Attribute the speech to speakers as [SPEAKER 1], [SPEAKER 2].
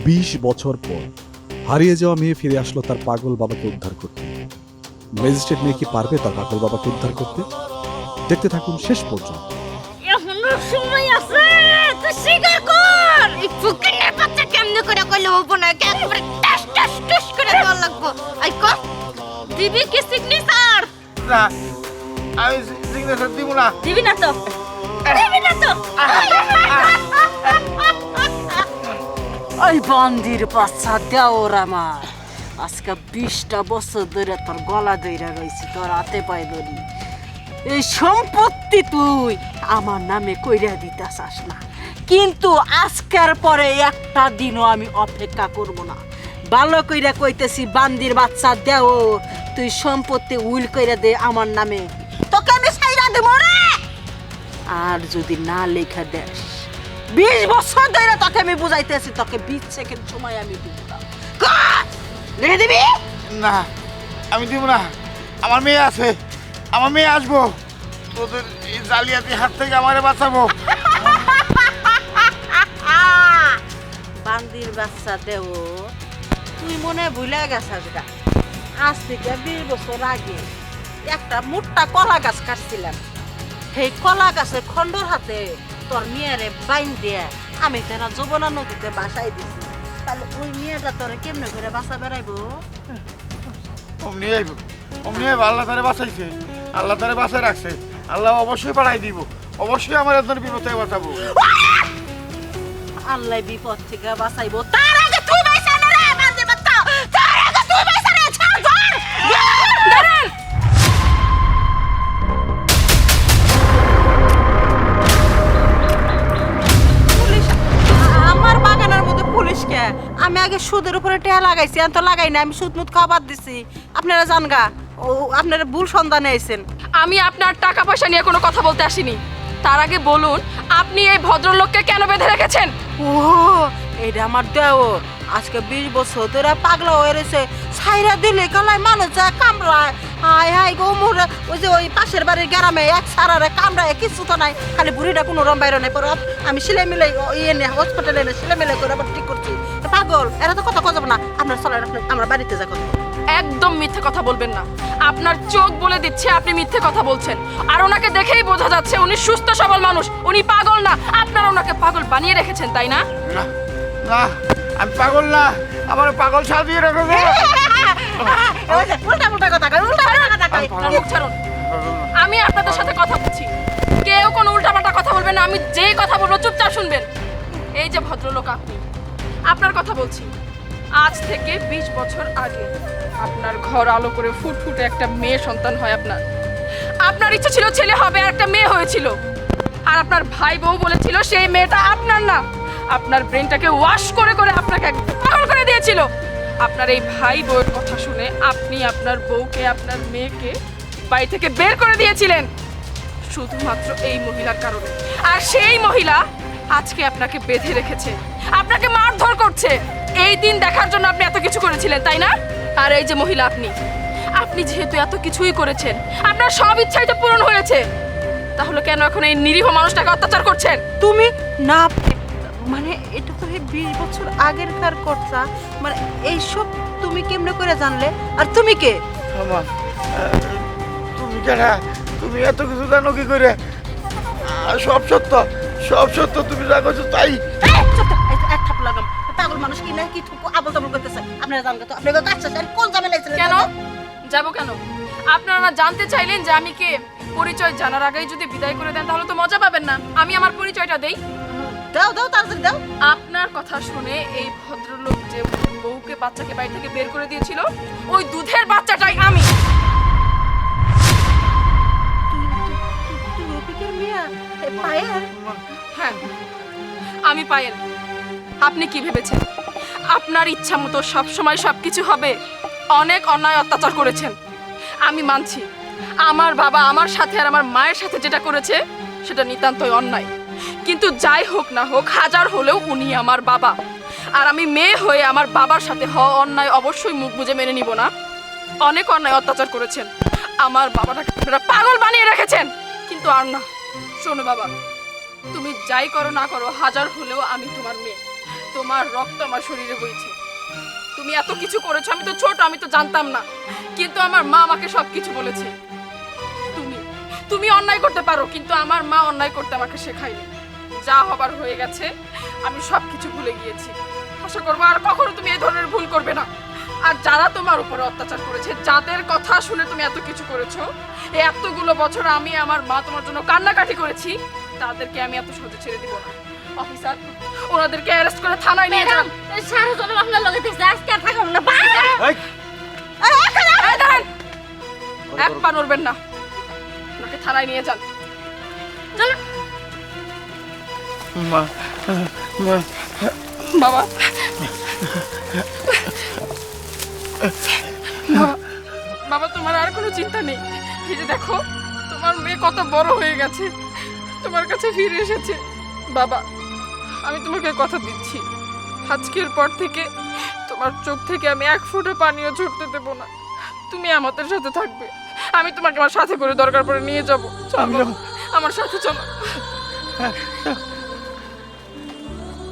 [SPEAKER 1] 20 বছর পর হারিয়ে যাওয়া মেয়ে ফিরে আসলো তার পাগল বাবাকে উদ্ধার করতে। ম্যাজিস্ট্রেট মেয়ে কি পারবে তার পাগল বাবাকে উদ্ধার করতে? দেখতে থাকুন শেষ পর্যন্ত।
[SPEAKER 2] এখনো সময় আছে, তুই স্বীকার কর। এই ফুকিনের বাচ্চা কেমনে করে কইলে হবো না, একবারে টাস টাস টাস করে দেওয়া লাগবো। আই কর, দিবি কি সিগনেচার?
[SPEAKER 3] না, আমি সিগনেচার দিব না।
[SPEAKER 2] দিবি না তো, দিবি না তো।
[SPEAKER 4] ওই বন্দির বাচ্চা দেওর আমার আজকে 20টা বছর ধরে তোর গলা ধইরা রয়েছি, তোর হাতে পাই ধরি। এই সম্পত্তি তুই আমার নামে কইরা দিতে চাস না, কিন্তু আজকের পরে একটা দিনও আমি অপেক্ষা করব না। ভালো কইরা কইতেছি, বান্দির বাচ্চা দেওর তুই সম্পত্তি উইল কইরা দে আমার নামে, তোকে আমি ছাইরা দেব রে। আর যদি না লেখা দেস 20 বছর ধরে তোকে আমি বুঝাইতেছি, তোকে 20 সেকেন্ড সময় আমি দিব না। লিখে দিবি?
[SPEAKER 3] না, আমি দিব না। আমার মেয়ে আছে, আমার মেয়ে আসবো, তোদের এই জালিয়াতি হাত থেকে আমারে বাঁচাবো।
[SPEAKER 4] বান্দির বাচ্চা দেও, তুই মনে ভুলে গেছিস গা। আজ থেকে 20 বছর আগে একটা মোটা কলা গাছ কাটছিলাম, সেই কলা গাছের খন্ডর হাতে তোর মেয়েরে বাইন দিয়ে আমি তেনা যমুনা নদীতে বাসাই দিছি। তাহলে ওই মেয়েটা তোরে কেমনে করে বাসা বেড়াইবো?
[SPEAKER 3] অমনি আইব, অমনি আইব। আল্লাহ তারে বাঁচাইছে, আল্লাহ তারে বাঁচায় রাখছে। আল্লাহ অবশ্যই পাঠাই দিব, অবশ্যই আমার একজন বিপদ থেকে বাঁচাবো।
[SPEAKER 4] আল্লাহ বিপদ থেকে বাঁচাইবো, তার আগে তুই বাইসা না রে বান্দির বাচ্চা, তার আগে তুই বাইসা রে। ছাড় ধর, ধরেন। পুলিশ? আমার বাগানের মধ্যে পুলিশ কে? আমি আগে সুদের উপরে টেয়া লাগাইছি, আমি তো লাগাই না, আমি সুদ মুদ খাবার দিছি। আপনারা জানগা, ও আপনারা ভুল সন্ধানে আইছেন।
[SPEAKER 5] আমি আপনার টাকা পয়সা নিয়ে কোনো কথা বলতে আসিনি। তার আগে বলুন, আপনি এই ভদ্রলোককে কেন বেঁধে রেখেছেন?
[SPEAKER 4] ও এটা আমার দেওর আজকে 20 বছর ধরে পাগলা হয়ে রয়েছে। ছাইরা দিলে গলায় মানুষ যায় কামড়ায়। হায় হায় গো মোরে, ওই যে ওই পাশের বাড়ির গ্রামে এক সারারে কামড়ায়, কিছু তো নাই, খালি বুড়িটা কোনো রম বাইরে নেই। পরে আমি সিলাই মিলাই ইয়ে নিয়ে হসপিটালে এনে সিলাই মিলাই করে আবার ঠিক করছি। পাগল, এরা তো কথা কথা না। আপনার চলেন, আমরা বাড়িতে যা কথা।
[SPEAKER 5] একদম মিথ্যে কথা বলবেন না। আপনার চোখ বলে দিচ্ছে আপনি মিথ্যে কথা বলছেন। আর ওনাকে দেখেই বোঝা যাচ্ছে উনি সুস্থ সবল মানুষ, উনি পাগল না। আপনারা ওনাকে পাগল বানিয়ে রেখেছেন, তাই না?
[SPEAKER 3] না, না, আমি পাগল না, আমার পাগল সাজিয়ে রেখেছে।
[SPEAKER 4] উল্টা উল্টা কথা কয়, উল্টা উল্টা কথা কয়।
[SPEAKER 5] আপনার মুখ ছাড়ুন। আমি আপনাদের সাথে কথা বলছি, কেউ কোনো উল্টাপাল্টা কথা বলবেন না। আমি যেই কথা বলবো চুপচাপ শুনবেন। এই যে ভদ্রলোক, আপনি, আপনার কথা বলছি। আজ থেকে 20 বছর আগে আপনার ঘর আলো করে ফুটফুটে একটা মেয়ে সন্তান হয় আপনার। আপনার ইচ্ছা ছিল ছেলে হবে, আর একটা মেয়ে হয়েছিল। আর আপনার ভাই বউ বলেছিল সেই মেয়েটা আপনার না। আপনার ব্রেনটাকে ওয়াশ করে করে আপনাকে পাগল করে দিয়েছিল। আপনার এই ভাই বউয়ের কথা শুনে আপনি আপনার বউকে, আপনার মেয়েকে বাড়ি থেকে বের করে দিয়েছিলেন শুধুমাত্র এই মহিলার কারণে। আর সেই মহিলা আজকে আপনাকে বেঁধে রেখেছে, আপনাকে মারধর করছে। এই দিন দেখার জন্য আপনি এত কিছু করেছিলেন, তাই না? আর এই যে মহিলা, আপনি আপনি যেহেতু এত কিছুই করেছেন, আপনার সব ইচ্ছাই তো পূরণ হয়েছে, তাহলে কেন এখন এই নিরীহ মানুষটাকে অত্যাচার করছেন?
[SPEAKER 4] তুমি না, মানে এটা তো 20 বছর আগেরকার কথা, মানে এইসব তুমি কেমনে করে জানলে? আর তুমি কে?
[SPEAKER 3] আমার তুমি কেনা, তুমি এত কিছু জানো কি করে? সব সত্য, সব সত্য। তুমি যা করছো তাই।
[SPEAKER 4] এক থাপ লাগাম। পাগল মানুষ কি না কি আবল তাবল করতেছে। আপনারা জানগা তো, আপনারা কাছে আর কোন ঝামেলা ছিলেন?
[SPEAKER 5] কেন যাব? কেন আপনারা জানতে চাইলেন যে আমি কে? পরিচয় জানার আগেই যদি বিদায় করে দেন তাহলে তো মজা পাবেন না। আমি আমার পরিচয়টা দেই।
[SPEAKER 4] দাও দাও, তাড়াতাড়ি দাও।
[SPEAKER 5] আপনার কথা শুনে এই ভদ্রলোক যে বউকে বাচ্চাকে বাড়ি থেকে বের করে দিয়েছিল, ওই দুধের বাচ্চাটাই আমি।
[SPEAKER 4] তুই রফিকের মেয়ে? পায়েল?
[SPEAKER 5] হ্যাঁ, আমি পায়েল। আপনি কি ভেবেছেন আপনার ইচ্ছা মতো সবসময় সবকিছু হবে? অনেক অন্যায় অত্যাচার করেছেন, আমি মানছি। আমার বাবা আমার সাথে আর আমার মায়ের সাথে যেটা করেছে সেটা নিতান্তই অন্যায়। কিন্তু যাই হোক না হোক, হাজার হলেও উনি আমার বাবা। আর আমি মেয়ে হয়ে আমার বাবার সাথে হওয়া অন্যায় অবশ্যই মুখ বুজে মেনে নিব না। অনেক অন্যায় অত্যাচার করেছেন, আমার বাবাটাকে আপনারা পাগল বানিয়ে রেখেছেন। কিন্তু আর না, শোনো বাবা, তুমি যাই করো না করো, হাজার হলেও আমি তোমার মেয়ে। তোমার রক্ত আমার শরীরে বইছে। তুমি এত কিছু করেছো, আমি তো ছোট, আমি তো জানতাম না, কিন্তু আমার মা আমাকে সব কিছু বলেছে। তুমি তুমি অন্যায় করতে পারো, কিন্তু আমার মা অন্যায় করতে আমাকে শেখায়নি। যা হবার হয়ে গেছে, আমি সব কিছু ভুলে গিয়েছি। আশা করবো আর কখনো তুমি এই ধরনের ভুল করবে না। আর যারা তোমার উপরে অত্যাচার করেছে, যাদের কথা শুনে তুমি এত কিছু করেছো, এই এতগুলো বছর আমি আমার মা তোমার জন্য কান্নাকাটি করেছি, তাদেরকে আমি এত সহজে ছেড়ে দিব না। অফিসার, ওনাদেরকে অ্যারেস্ট করে থানায় নিয়ে যান।
[SPEAKER 2] সারা জন্য আপনার লগে দেখছি, আজকে আর থাকব না।
[SPEAKER 5] এই দাঁড়ান, এক পা নড়বেন না, ওনাকে থানায় নিয়ে যান।
[SPEAKER 2] চলো।
[SPEAKER 3] মা মা
[SPEAKER 5] বাবা, বাবা তোমার আর কোনো চিন্তা নেই। এই যে দেখো, তোমার মেয়ে কত বড় হয়ে গেছে, তোমার কাছে ফিরে এসেছে। বাবা, আমি তোমাকে কথা দিচ্ছি, আজকের পর থেকে তোমার চোখ থেকে আমি এক ফোঁটা পানিও ঝরতে দেব না। তুমি আমাদের সাথে থাকবে, আমি তোমাকে আমার সাথে করে দরকার পড়ে নিয়ে যাবো। চলো, আমার সাথে চলো।